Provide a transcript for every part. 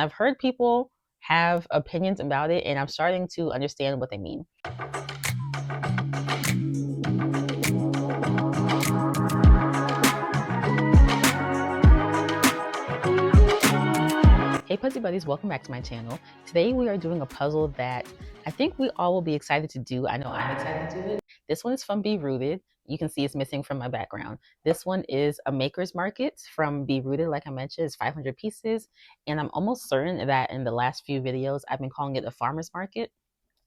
I've heard people have opinions about it, and I'm starting to understand what they mean. Hey Puzzle Buddies, welcome back to my channel. Today we are doing a puzzle that I think we all will be excited to do. I know I'm excited to do it. This one is from Be Rooted. You can see it's missing from my background. This one is a maker's market from Be Rooted. Like I mentioned, it's 500 pieces. And I'm almost certain that in the last few videos, I've been calling it a farmer's market.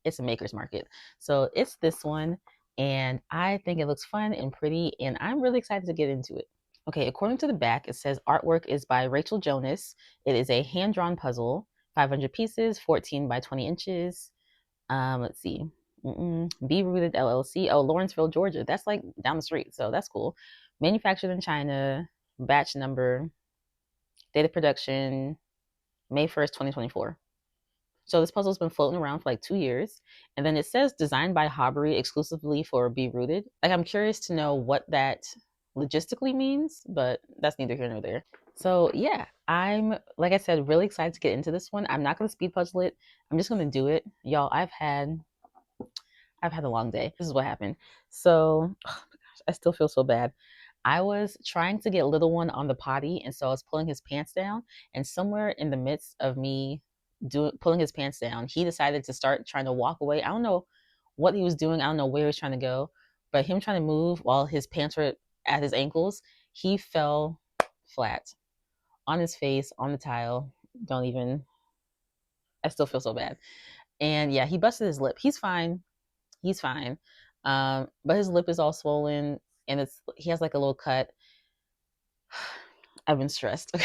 It's a maker's market. So it's this one. And I think it looks fun and pretty. And I'm really excited to get into it. Okay, according to the back, it says artwork is by Rachel Jonas. It is a hand-drawn puzzle, 500 pieces, 14 by 20 inches. Let's see. Be Rooted LLC. Oh, Lawrenceville, Georgia. That's like down the street, so that's cool. Manufactured in China. Batch number. Date of production. May 1st, 2024. So this puzzle's been floating around for like 2 years. And then it says designed by Hobbery exclusively for Be Rooted. Like, I'm curious to know what that logistically means, but that's neither here nor there. So yeah, I'm, like I said, really excited to get into this one. I'm not going to speed puzzle it. I'm just going to do it. Y'all, I've had a long day. This is what happened. So, oh my gosh, I still feel so bad. I was trying to get little one on the potty, and so I was pulling his pants down, and somewhere in the midst of me pulling his pants down, he decided to start trying to walk away. I don't know what he was doing. I don't know where he was trying to go, but him trying to move while his pants were at his ankles, he fell flat on his face on the tile. Don't even, I still feel so bad. And yeah, he busted his lip. He's fine. He's fine. But his lip is all swollen, and he has like a little cut. I've been stressed.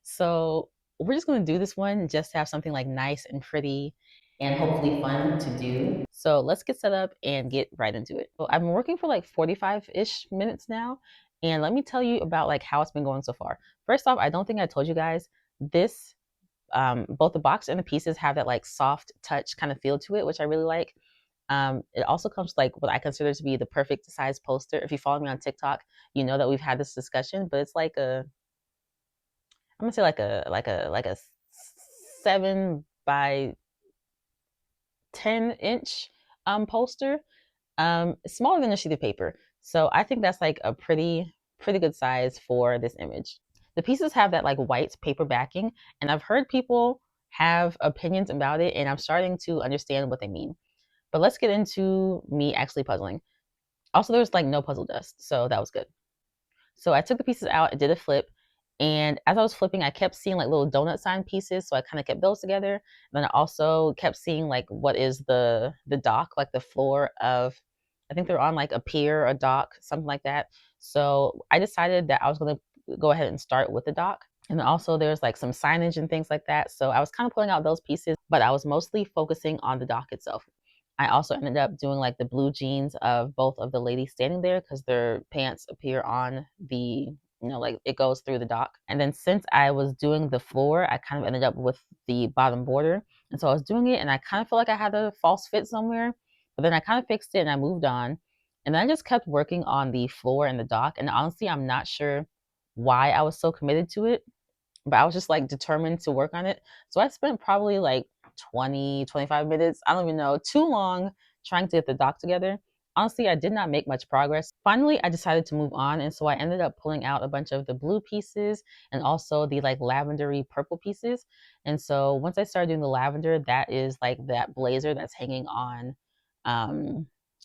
So we're just gonna do this one just to have something like nice and pretty and hopefully fun to do. So let's get set up and get right into it. So I've been working for like 45-ish minutes now, and let me tell you about like how it's been going so far. First off, I don't think I told you guys this. Both the box and the pieces have that like soft touch kind of feel to it, which I really like. It also comes like what I consider to be the perfect size poster. If you follow me on TikTok, you know that we've had this discussion, but it's like I'm gonna say like a 7 by 10 inch poster. Smaller than a sheet of paper. So I think that's like a pretty good size for this image. The pieces have that like white paper backing, and I've heard people have opinions about it, and I'm starting to understand what they mean. But let's get into me actually puzzling. Also, there was like no puzzle dust, so that was good. So I took the pieces out, I did a flip, and as I was flipping, I kept seeing like little donut sign pieces, so I kind of kept those together. And then I also kept seeing like what is the dock, like the floor of, I think they're on like a pier, a dock, something like that. So I decided that I was going to go ahead and start with the dock. And then also there's like some signage and things like that. So I was kind of pulling out those pieces, but I was mostly focusing on the dock itself. I also ended up doing like the blue jeans of both of the ladies standing there because their pants appear on the, like it goes through the dock. And then since I was doing the floor, I kind of ended up with the bottom border. And so I was doing it, and I kind of felt like I had a false fit somewhere, but then I kind of fixed it and I moved on. And then I just kept working on the floor and the dock. And honestly, I'm not sure why I was so committed to it, but I was just like determined to work on it. So I spent probably like 20-25 minutes, I don't even know, too long trying to get the dock together. Honestly, I did not make much progress. Finally, I decided to move on, and so I ended up pulling out a bunch of the blue pieces and also the like lavendery purple pieces. And so once I started doing the lavender, that is like that blazer that's hanging on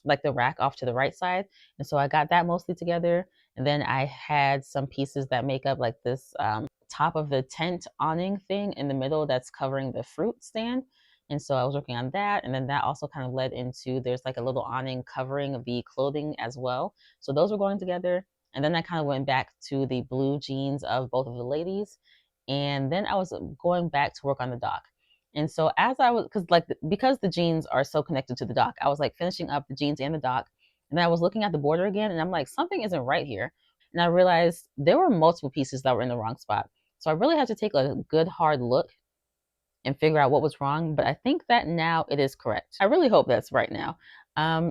like the rack off to the right side. And so I got that mostly together. And then I had some pieces that make up like this top of the tent awning thing in the middle that's covering the fruit stand. And so I was working on that. And then that also kind of led into there's like a little awning covering the clothing as well. So those were going together. And then I kind of went back to the blue jeans of both of the ladies. And then I was going back to work on the dock. And so as I was, because the jeans are so connected to the dock, I was like finishing up the jeans and the dock. And then I was looking at the border again, and I'm like, something isn't right here. And I realized there were multiple pieces that were in the wrong spot. So I really had to take a good hard look and figure out what was wrong. But I think that now it is correct. I really hope that's right now.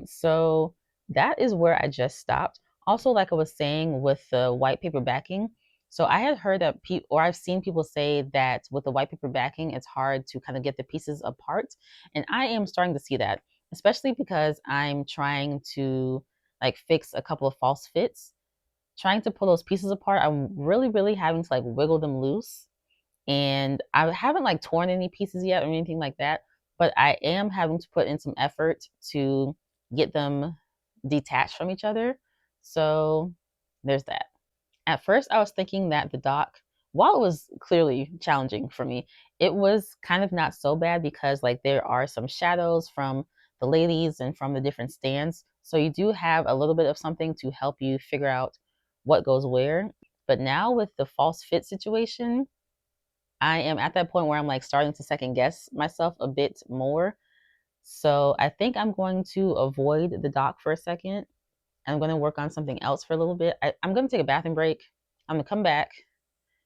So that is where I just stopped. Also, like I was saying with the white paper backing, So I had heard that people, or I've seen people say that with the white paper backing, it's hard to kind of get the pieces apart. And I am starting to see that, especially because I'm trying to like fix a couple of false fits. Trying to pull those pieces apart, I'm really, really having to like wiggle them loose. And I haven't like torn any pieces yet or anything like that, but I am having to put in some effort to get them detached from each other. So there's that. At first, I was thinking that the dock, while it was clearly challenging for me, it was kind of not so bad because like there are some shadows from the ladies and from the different stands. So you do have a little bit of something to help you figure out what goes where. But now with the false fit situation, I am at that point where I'm like starting to second guess myself a bit more. So I think I'm going to avoid the dock for a second. I'm going to work on something else for a little bit. I'm going to take a bathroom break. I'm going to come back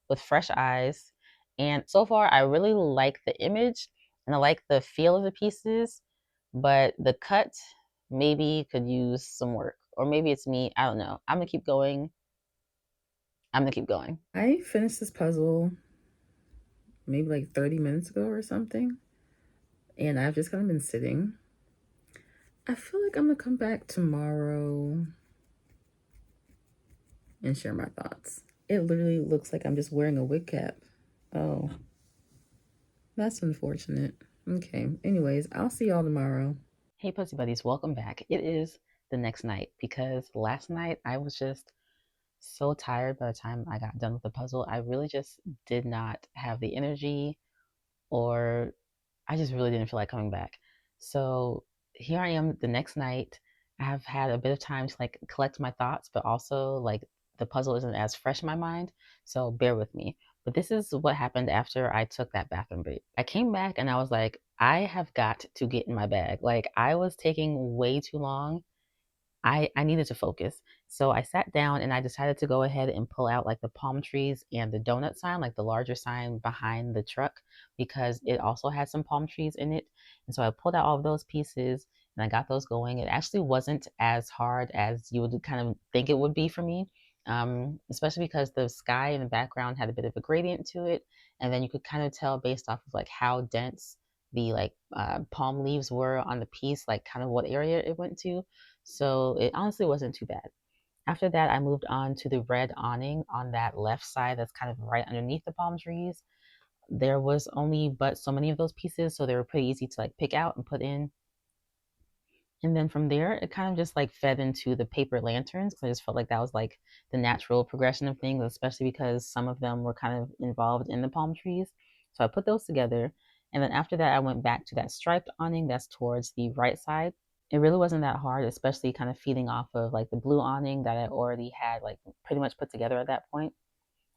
with fresh eyes. And so far, I really like the image and I like the feel of the pieces, but the cut maybe could use some work. Or maybe it's me. I don't know. I'm going to keep going. I'm going to keep going. I finished this puzzle maybe like 30 minutes ago or something, and I've just kind of been sitting. I feel like I'm gonna come back tomorrow and share my thoughts. It literally looks like I'm just wearing a wig cap. Oh, that's unfortunate. Okay, anyways, I'll see y'all tomorrow. Hey, Pussy Buddies, welcome back. It is the next night because last night I was just so tired by the time I got done with the puzzle. I really just did not have the energy, or I just really didn't feel like coming back. So here I am the next night. I have had a bit of time to like collect my thoughts, but also like the puzzle isn't as fresh in my mind. So bear with me. But this is what happened after I took that bathroom break. I came back and I was like, I have got to get in my bag. Like I was taking way too long. I needed to focus. So I sat down and I decided to go ahead and pull out like the palm trees and the donut sign, like the larger sign behind the truck, because it also had some palm trees in it. And so I pulled out all of those pieces and I got those going. It actually wasn't as hard as you would kind of think it would be for me, especially because the sky in the background had a bit of a gradient to it. And then you could kind of tell based off of like how dense the like palm leaves were on the piece, like kind of what area it went to. So it honestly wasn't too bad. After that, I moved on to the red awning on that left side that's kind of right underneath the palm trees. There was only but so many of those pieces, so they were pretty easy to like pick out and put in. And then from there, it kind of just like fed into the paper lanterns because I just felt like that was like the natural progression of things, especially because some of them were kind of involved in the palm trees. So I put those together. And then after that, I went back to that striped awning that's towards the right side. It really wasn't that hard, especially kind of feeding off of like the blue awning that I already had like pretty much put together at that point.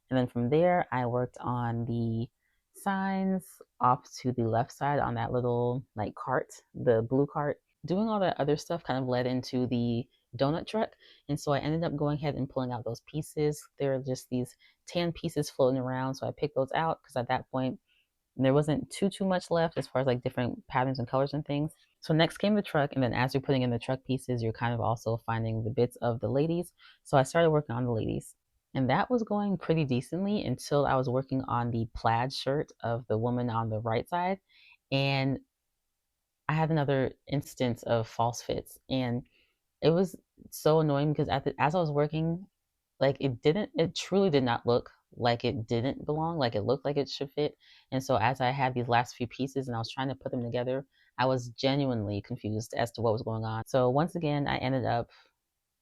And then from there, I worked on the signs off to the left side on that little like cart, the blue cart. Doing all that other stuff kind of led into the donut truck. And so I ended up going ahead and pulling out those pieces. There are just these tan pieces floating around. So I picked those out because at that point, there wasn't too much left as far as like different patterns and colors and things. So next came the truck, and then as you're putting in the truck pieces, you're kind of also finding the bits of the ladies. So I started working on the ladies, and that was going pretty decently until I was working on the plaid shirt of the woman on the right side, and I had another instance of false fits, and it was so annoying because as I was working, like it truly did not look like it didn't belong, like it looked like it should fit. And so as I had these last few pieces and I was trying to put them together, I was genuinely confused as to what was going on. So once again, I ended up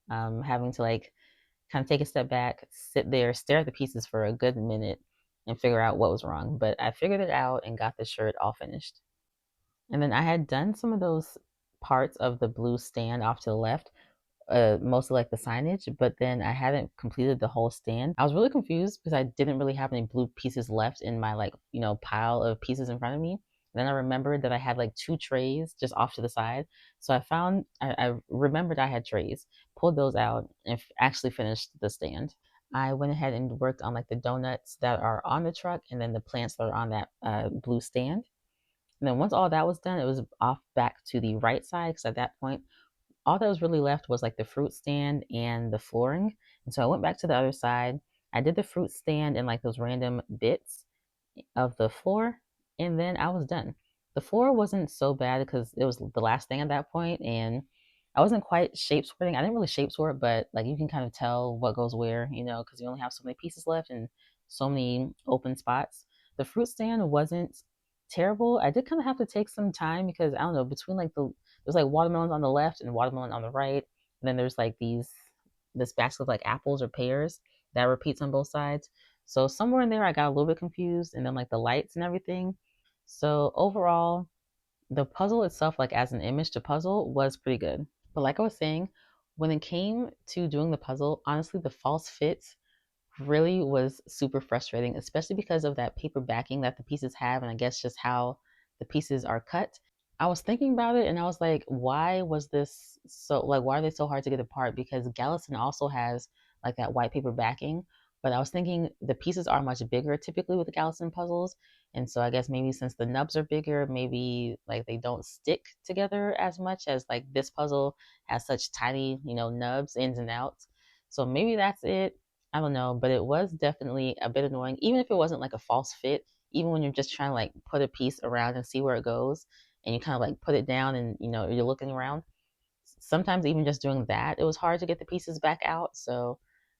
having to like kind of take a step back, sit there, stare at the pieces for a good minute and figure out what was wrong. But I figured it out and got the shirt all finished. And then I had done some of those parts of the blue stand off to the left, mostly like the signage, but then I hadn't completed the whole stand. I was really confused because I didn't really have any blue pieces left in my like, pile of pieces in front of me. Then I remembered that I had like two trays just off to the side. So I remembered I had trays, pulled those out, and actually finished the stand. I went ahead and worked on like the donuts that are on the truck and then the plants that are on that blue stand. And then once all that was done, it was off back to the right side because at that point, all that was really left was like the fruit stand and the flooring. And so I went back to the other side I did the fruit stand and like those random bits of the floor, and then I was done. The floor wasn't so bad because it was the last thing at that point, and I wasn't quite shape sorting. I didn't really shape sort, but like you can kind of tell what goes where, because you only have so many pieces left and so many open spots. The fruit stand wasn't terrible. I did kind of have to take some time because I don't know, between like there's like watermelons on the left and watermelon on the right, and then there's like this basket of like apples or pears that repeats on both sides. So somewhere in there, I got a little bit confused, and then like the lights and everything. So overall, the puzzle itself, like as an image to puzzle, was pretty good. But like I was saying, when it came to doing the puzzle, honestly, the false fits really was super frustrating, especially because of that paper backing that the pieces have, and I guess just how the pieces are cut. I was thinking about it and I was like, why was this so like why are they so hard to get apart? Because Gallison also has like that white paper backing. But I was thinking the pieces are much bigger typically with the Gallison puzzles. And so I guess maybe since the nubs are bigger, maybe like they don't stick together as much as like this puzzle has such tiny, nubs, ins and outs. So maybe that's it. I don't know, but it was definitely a bit annoying, even if it wasn't like a false fit, even when you're just trying to like put a piece around and see where it goes and you kind of like put it down and you're looking around. Sometimes even just doing that, it was hard to get the pieces back out. So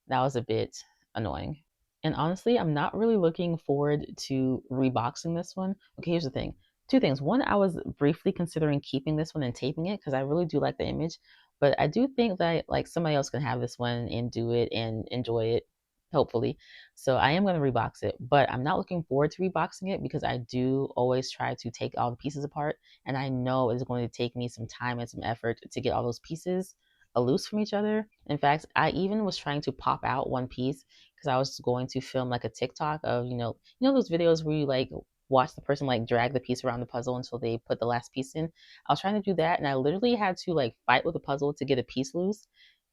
that was a bit annoying. And honestly, I'm not really looking forward to reboxing this one. Okay, here's the thing. Two things. One, I was briefly considering keeping this one and taping it because I really do like the image. But I do think that like somebody else can have this one and do it and enjoy it, hopefully. So I am going to rebox it, but I'm not looking forward to reboxing it because I do always try to take all the pieces apart. And I know it's going to take me some time and some effort to get all those pieces loose from each other. In fact, I even was trying to pop out one piece because I was going to film like a TikTok of, those videos where you like watch the person like drag the piece around the puzzle until they put the last piece in. I was trying to do that and I literally had to like fight with the puzzle to get a piece loose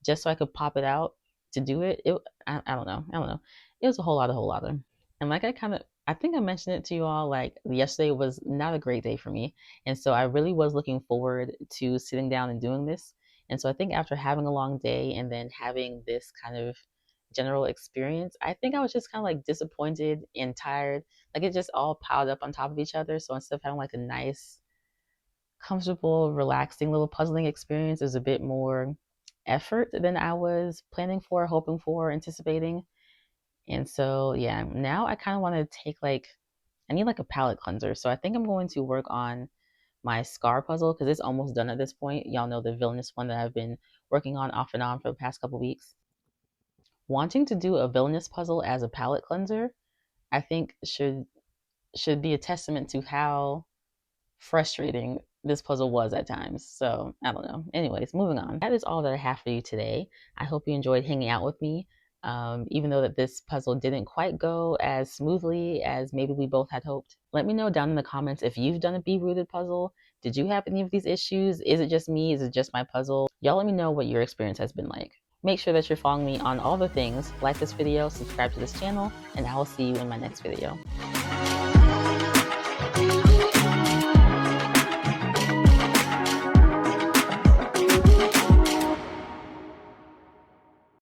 just so I could pop it out to do it. I don't know. I don't know. It was a whole lot of. And like I think I mentioned it to you all, like yesterday was not a great day for me. And so I really was looking forward to sitting down and doing this. And so I think after having a long day and then having this kind of general experience, I think I was just kind of like disappointed and tired. Like it just all piled up on top of each other. So instead of having like a nice, comfortable, relaxing little puzzling experience, there's a bit more effort than I was planning for, hoping for, anticipating. And so, yeah, now I kind of want to take like, I need like a palette cleanser. So I think I'm going to work on my scar puzzle because it's almost done at this point. Y'all know the villainous one that I've been working on off and on for the past couple weeks. Wanting to do a villainous puzzle as a palette cleanser, I think should be a testament to how frustrating this puzzle was at times. So I don't know. Anyways, moving on. That is all that I have for you today. I hope you enjoyed hanging out with me. Even though that this puzzle didn't quite go as smoothly as maybe we both had hoped. Let me know down in the comments if you've done a Be Rooted puzzle. Did you have any of these issues? Is it just me? Is it just my puzzle? Y'all let me know what your experience has been like. Make sure that you're following me on all the things. Like this video, subscribe to this channel, and I will see you in my next video.